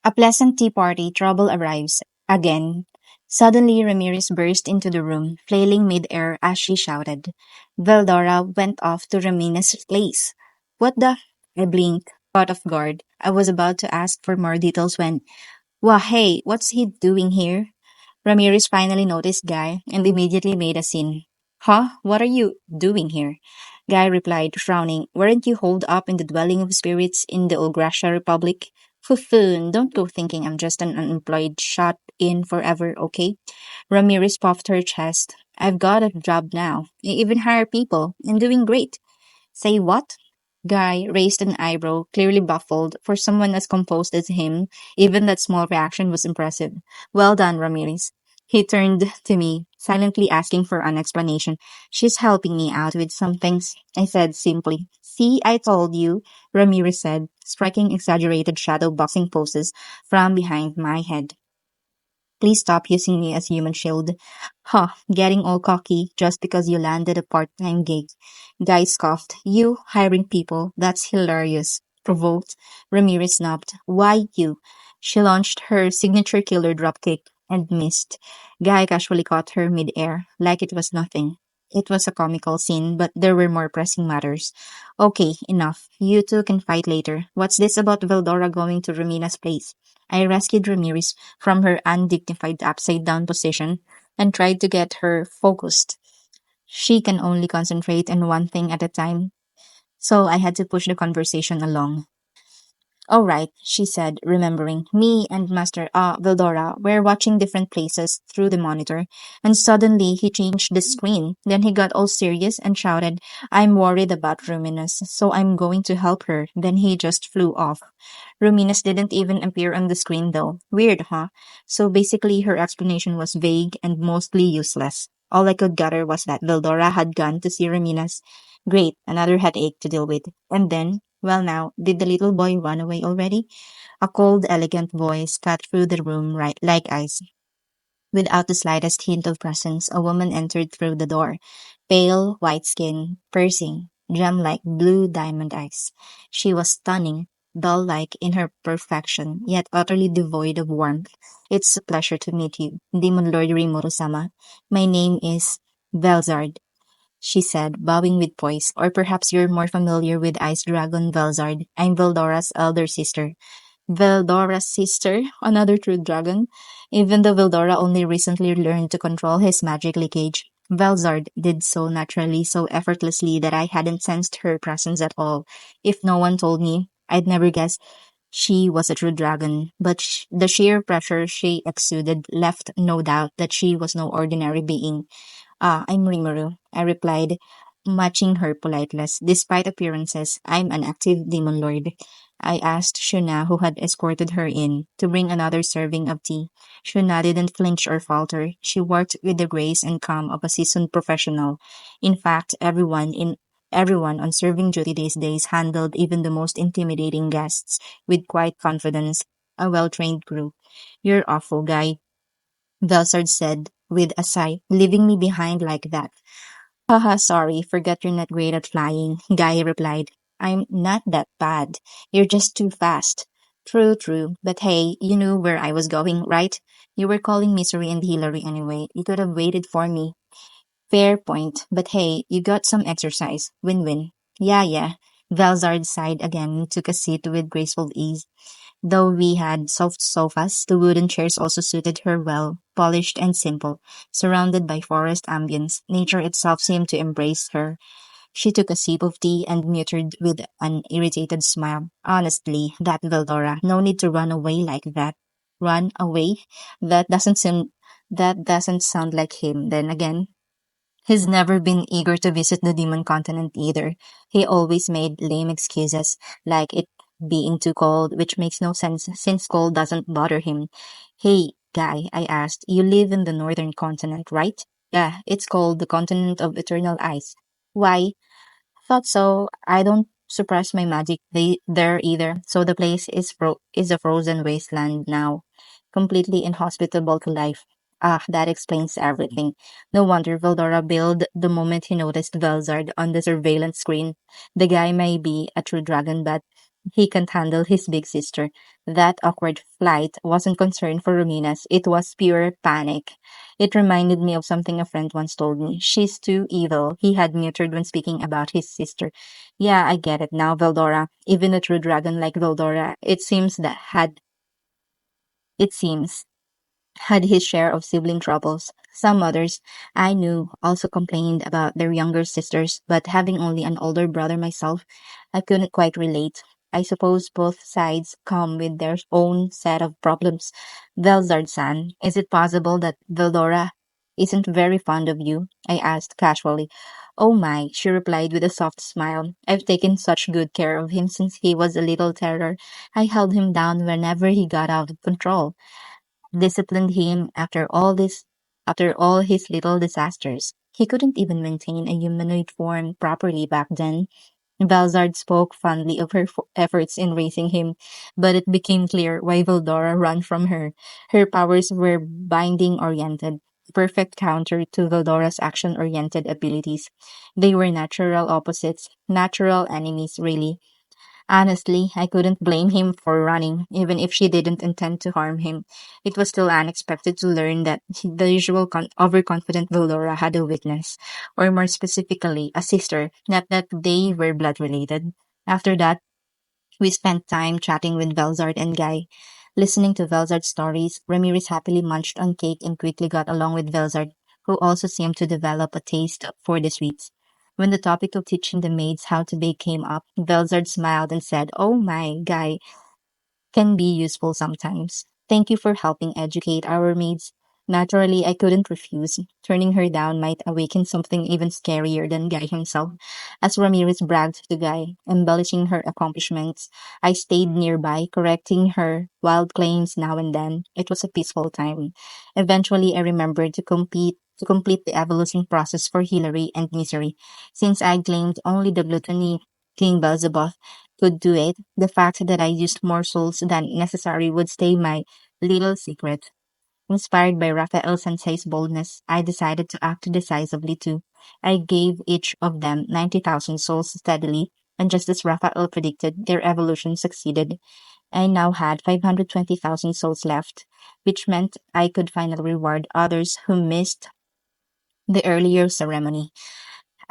A pleasant tea party trouble arrives again. Suddenly, Ramirez burst into the room, flailing midair as she shouted. Veldora went off to Ramina's place. What the? I blinked, caught off guard. I was about to ask for more details when, wah, hey, what's he doing here? Ramirez finally noticed Guy and immediately made a scene. Huh? What are you doing here? Guy replied, frowning. Weren't you holed up in the dwelling of spirits in the Ulgrasha Republic? Fufun, don't go thinking I'm just an unemployed shut in forever, okay? Ramirez puffed her chest. I've got a job now. I even hire people, and doing great. Say what? Guy raised an eyebrow, clearly baffled. For someone as composed as him, even that small reaction was impressive. Well done, Ramirez. He turned to me, silently asking for an explanation. She's helping me out with some things, I said simply. See, I told you, Ramirez said, striking exaggerated shadow boxing poses from behind my head. Please stop using me as human shield. Huh, getting all cocky just because you landed a part-time gig. Guy scoffed. You hiring people? That's hilarious. Provoked, Ramirez snapped. Why you? She launched her signature killer dropkick and missed. Guy casually caught her mid-air, like it was nothing. It was a comical scene, but there were more pressing matters. Okay, enough. You two can fight later. What's this about Veldora going to Romina's place? I rescued Ramirez from her undignified upside down position and tried to get her focused. She can only concentrate on one thing at a time, so I had to push the conversation along. All right, she said, remembering. Me and Master Vildora were watching different places through the monitor, and suddenly he changed the screen. Then he got all serious and shouted, I'm worried about Ruminus, so I'm going to help her. Then he just flew off. Ruminus didn't even appear on the screen though. Weird, huh? So basically her explanation was vague and mostly useless. All I could gather was that Vildora had gone to see Ruminus. Great, another headache to deal with. And then, well now, did the little boy run away already? A cold, elegant voice cut through the room right like ice. Without the slightest hint of presence, a woman entered through the door. Pale, white skin, piercing, gem-like blue diamond eyes. She was stunning, doll-like in her perfection, yet utterly devoid of warmth. It's a pleasure to meet you, Demon Lord Rimuru-sama. My name is Velzard, she said, bowing with poise. Or perhaps you're more familiar with Ice Dragon Velzard. I'm Veldora's elder sister. Veldora's sister, another true dragon. Even though Veldora only recently learned to control his magic leakage, Velzard did so naturally, so effortlessly that I hadn't sensed her presence at all. If no one told me, I'd never guess she was a true dragon. But the sheer pressure she exuded left no doubt that she was no ordinary being. I'm Rimuru, I replied, matching her politeness. Despite appearances, I'm an active demon lord. I asked Shuna, who had escorted her in, to bring another serving of tea. Shuna didn't flinch or falter. She worked with the grace and calm of a seasoned professional. In fact, everyone on serving duty these days handled even the most intimidating guests with quiet confidence. A well-trained crew. You're awful, guy, Belsard said with a sigh, leaving me behind like that. Haha, sorry, forgot you're not great at flying, Guy replied. I'm not that bad. You're just too fast. True, true. But hey, you knew where I was going, right? You were calling Misery and Hillary anyway. You could have waited for me. Fair point. But hey, you got some exercise. Win-win. Yeah, yeah. Velzard sighed again and took a seat with graceful ease. Though we had soft sofas, the wooden chairs also suited her well, polished and simple. Surrounded by forest ambience, nature itself seemed to embrace her. She took a sip of tea and muttered with an irritated smile. Honestly, that Veldora, no need to run away like that. Run away? That doesn't seem that doesn't sound like him. Then again, he's never been eager to visit the demon continent either. He always made lame excuses, like it being too cold, which makes no sense since cold doesn't bother him. Hey, guy, I asked, you live in the northern continent, right? Yeah, it's called the continent of eternal ice. Why? Thought so. I don't suppress my magic there either, so the place is a frozen wasteland now, completely inhospitable to life. Ah, that explains everything. No wonder Veldora bailed the moment he noticed Velzard on the surveillance screen. The guy may be a true dragon, but He can't handle his big sister. That awkward flight wasn't concern for Ruminas, it was pure panic. It reminded me of something a friend once told me. She's too evil. He had muttered when speaking about his sister. Yeah, I get it now, Veldora. Even a true dragon like Veldora, it seems had his share of sibling troubles. Some mothers I knew also complained about their younger sisters, but having only an older brother myself, I couldn't quite relate. I suppose both sides come with their own set of problems. Velzard-san, is it possible that Veldora isn't very fond of you? I asked casually. Oh my, she replied with a soft smile. I've taken such good care of him since he was a little terror. I held him down whenever he got out of control, disciplined him after all his little disasters. He couldn't even maintain a humanoid form properly back then. Balzard spoke fondly of her efforts in raising him, but it became clear why Vildora ran from her. Her powers were binding oriented, perfect counter to Vildora's action oriented abilities. They were natural opposites, natural enemies, really. Honestly, I couldn't blame him for running, even if she didn't intend to harm him. It was still unexpected to learn that the usual overconfident Valora had a weakness, or more specifically, a sister, not that they were blood related. After that, we spent time chatting with Velzard and Guy. Listening to Velzard's stories, Ramirez happily munched on cake and quickly got along with Velzard, who also seemed to develop a taste for the sweets. When the topic of teaching the maids how to bake came up, Velzard smiled and said, Oh my, Guy, can be useful sometimes. Thank you for helping educate our maids. Naturally, I couldn't refuse. Turning her down might awaken something even scarier than Guy himself. As Ramirez bragged to Guy, embellishing her accomplishments, I stayed nearby, correcting her wild claims now and then. It was a peaceful time. Eventually, I remembered to complete the evolution process for Hilary and Misery. Since I claimed only the gluttony King Beelzebub could do it, the fact that I used more souls than necessary would stay my little secret. Inspired by Raphael Sensei's boldness, I decided to act decisively too. I gave each of them 90,000 souls steadily, and just as Raphael predicted, their evolution succeeded. I now had 520,000 souls left, which meant I could finally reward others who missed the earlier ceremony.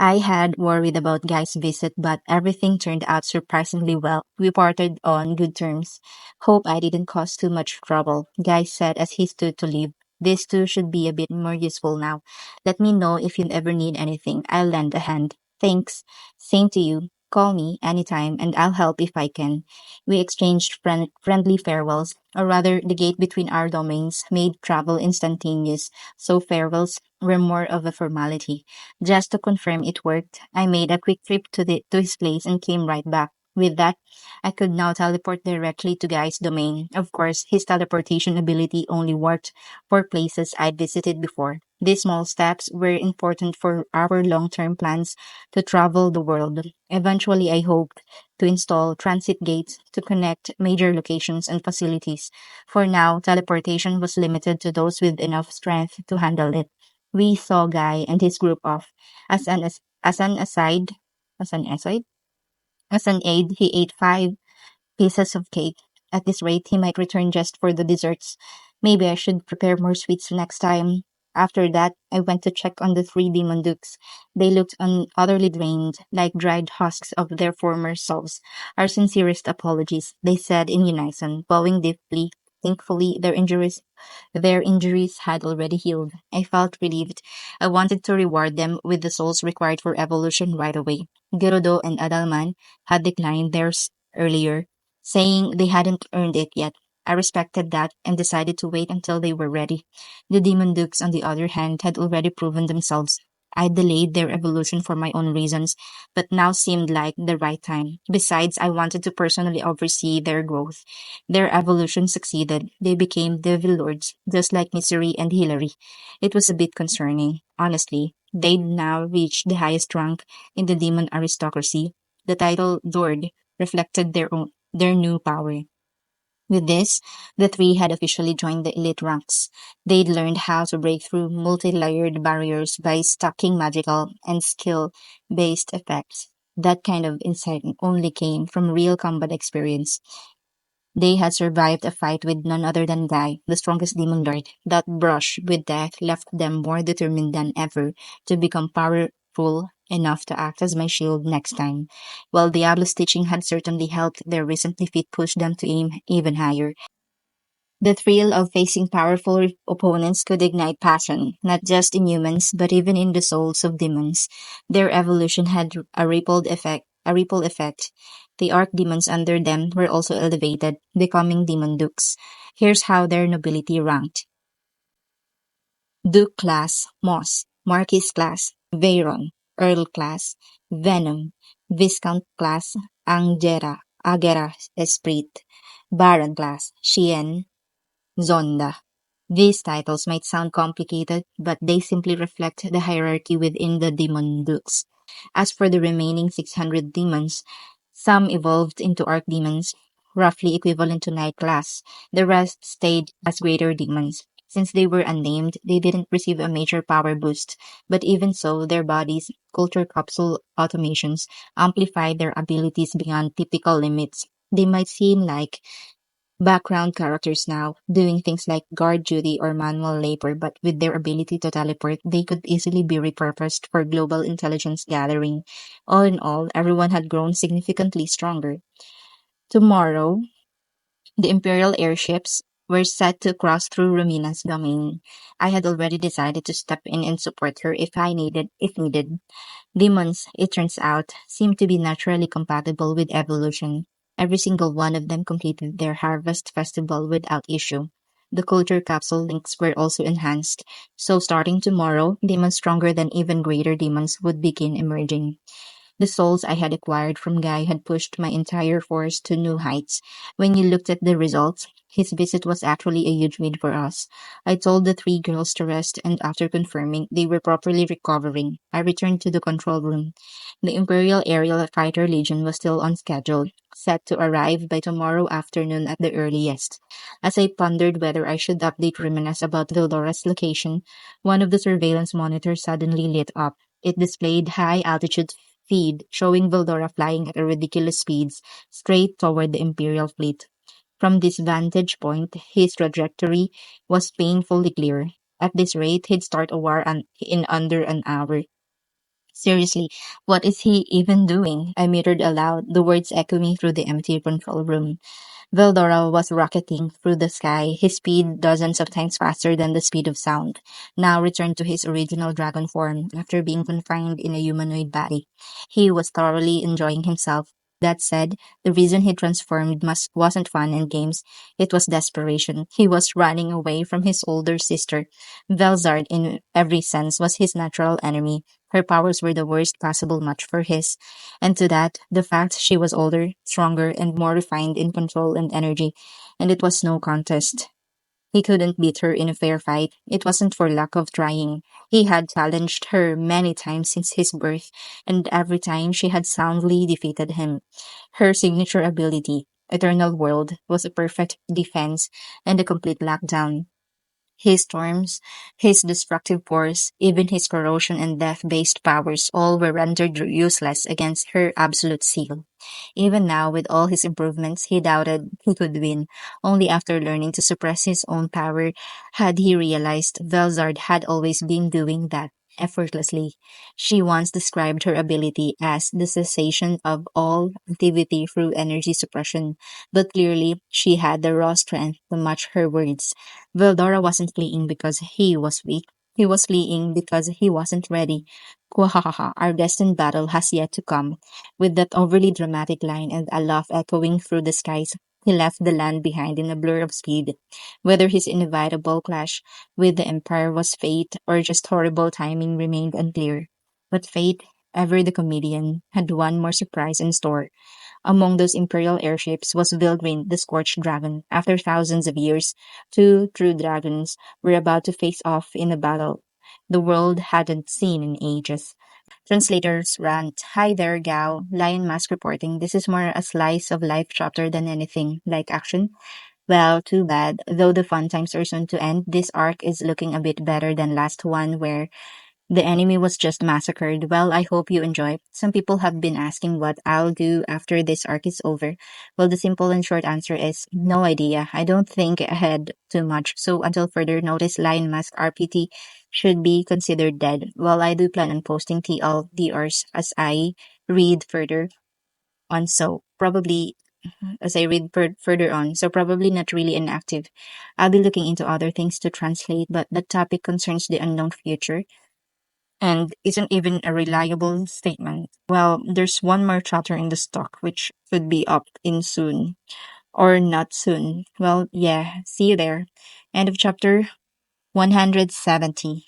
I had worried about Guy's visit, but everything turned out surprisingly well. We parted on good terms. Hope I didn't cause too much trouble, Guy said as he stood to leave. These two should be a bit more useful now. Let me know if you ever need anything. I'll lend a hand. Thanks. Same to you. Call me anytime and I'll help if I can. We exchanged friendly farewells, or rather, the gate between our domains made travel instantaneous, so farewells were more of a formality. Just to confirm it worked, I made a quick trip to his place and came right back. With that, I could now teleport directly to Guy's domain. Of course, his teleportation ability only worked for places I'd visited before. These small steps were important for our long-term plans to travel the world. Eventually, I hoped to install transit gates to connect major locations and facilities. For now, teleportation was limited to those with enough strength to handle it. We saw Guy and his group off. As an as, as an aside, as an aside, as an aid, he ate 5 pieces of cake. At this rate, he might return just for the desserts. Maybe I should prepare more sweets next time. After that, I went to check on the 3 demon dukes. They looked utterly drained, like dried husks of their former selves. Our sincerest apologies, they said in unison, bowing deeply. Thankfully, their injuries had already healed. I felt relieved. I wanted to reward them with the souls required for evolution right away. Gerudo and Adalman had declined theirs earlier, saying they hadn't earned it yet. I respected that and decided to wait until they were ready. The Demon Dukes, on the other hand, had already proven themselves. I delayed their evolution for my own reasons, but now seemed like the right time. Besides, I wanted to personally oversee their growth. Their evolution succeeded. They became devil lords, just like Misery and Hilary. It was a bit concerning, honestly. They'd now reached the highest rank in the demon aristocracy. The title Lord reflected their new power. With this, the three had officially joined the elite ranks. They'd learned how to break through multi-layered barriers by stacking magical and skill-based effects. That kind of insight only came from real combat experience. They had survived a fight with none other than Guy, the strongest demon lord. That brush with death left them more determined than ever to become powerful enough to act as my shield next time. While Diablo's teaching had certainly helped, their recent defeat pushed them to aim even higher. The thrill of facing powerful opponents could ignite passion, not just in humans, but even in the souls of demons. Their evolution had a ripple effect. The archdemons under them were also elevated, becoming demon dukes. Here's how their nobility ranked. Duke class, Moss; Marquis class, Veyron; Earl class, Venom; Viscount class, Agera Esprit; Baron class, Chien, Zonda. These titles might sound complicated, but they simply reflect the hierarchy within the demon dukes. As for the remaining 600 demons, some evolved into archdemons, roughly equivalent to Night Class. The rest stayed as greater demons. Since they were unnamed, they didn't receive a major power boost, but even so, their bodies, culture capsule automations, amplified their abilities beyond typical limits. They might seem like background characters now, doing things like guard duty or manual labor, but with their ability to teleport, they could easily be repurposed for global intelligence gathering. All in all, everyone had grown significantly stronger. Tomorrow, the Imperial airships were set to cross through Rumina's domain. I had already decided to step in and support her if needed. Demons, it turns out, seem to be naturally compatible with evolution. Every single one of them completed their harvest festival without issue. The culture capsule links were also enhanced, so starting tomorrow, demons stronger than even greater demons would begin emerging. The souls I had acquired from Guy had pushed my entire force to new heights. When you looked at the results, his visit was actually a huge win for us. I told the three girls to rest, and after confirming they were properly recovering, I returned to the control room. The Imperial Aerial Fighter Legion was still on schedule, set to arrive by tomorrow afternoon at the earliest. As I pondered whether I should update Reminas about Vildora's location, one of the surveillance monitors suddenly lit up. It displayed high altitude feed showing Vildora flying at a ridiculous speeds straight toward the Imperial fleet. From this vantage point, his trajectory was painfully clear. At this rate, he'd start a war in under an hour. Seriously, what is he even doing? I muttered aloud, the words echoing through the empty control room. Veldora was rocketing through the sky, his speed dozens of times faster than the speed of sound, now returned to his original dragon form after being confined in a humanoid body. He was thoroughly enjoying himself. That said, the reason he transformed wasn't fun and games, it was desperation. He was running away from his older sister. Velzard, in every sense, was his natural enemy. Her powers were the worst possible match for his, and to that, the fact she was older, stronger, and more refined in control and energy, and it was no contest. He couldn't beat her in a fair fight. It wasn't for lack of trying. He had challenged her many times since his birth, and every time she had soundly defeated him. Her signature ability, Eternal World, was a perfect defense and a complete lockdown. His storms, his destructive force, even his corrosion and death-based powers all were rendered useless against her absolute seal. Even now, with all his improvements, he doubted he could win. Only after learning to suppress his own power had he realized Velzard had always been doing that effortlessly. She once described her ability as the cessation of all activity through energy suppression, but clearly she had the raw strength to match her words. Veldora wasn't fleeing because he was weak. He was fleeing because he wasn't ready. Kwahaha, our destined battle has yet to come. With that overly dramatic line and a laugh echoing through the skies, he left the land behind in a blur of speed. Whether his inevitable clash with the Empire was fate or just horrible timing remained unclear. But fate, ever the comedian, had one more surprise in store. Among those Imperial airships was Vilgrin, the Scorched Dragon. After thousands of years, two true dragons were about to face off in a battle the world hadn't seen in ages. Translators rant. Hi there, Gao. Lion Mask reporting. This is more a slice of life chapter than anything like action. Well, too bad. Though the fun times are soon to end, this arc is looking a bit better than last one where The enemy was just massacred. Well, I hope you enjoy. Some people have been asking what I'll do after this arc is over. Well, the simple and short answer is no idea. I don't think ahead too much. So until further notice, Lion Mask RPT should be considered dead. Well, I do plan on posting TLDRs as I read further on. So probably as I read further on. So probably not really inactive. I'll be looking into other things to translate, but the topic concerns the unknown future and isn't even a reliable statement. Well, there's one more chapter in the stock which could be up in soon or not soon. Well, yeah, see you there. End of chapter 170.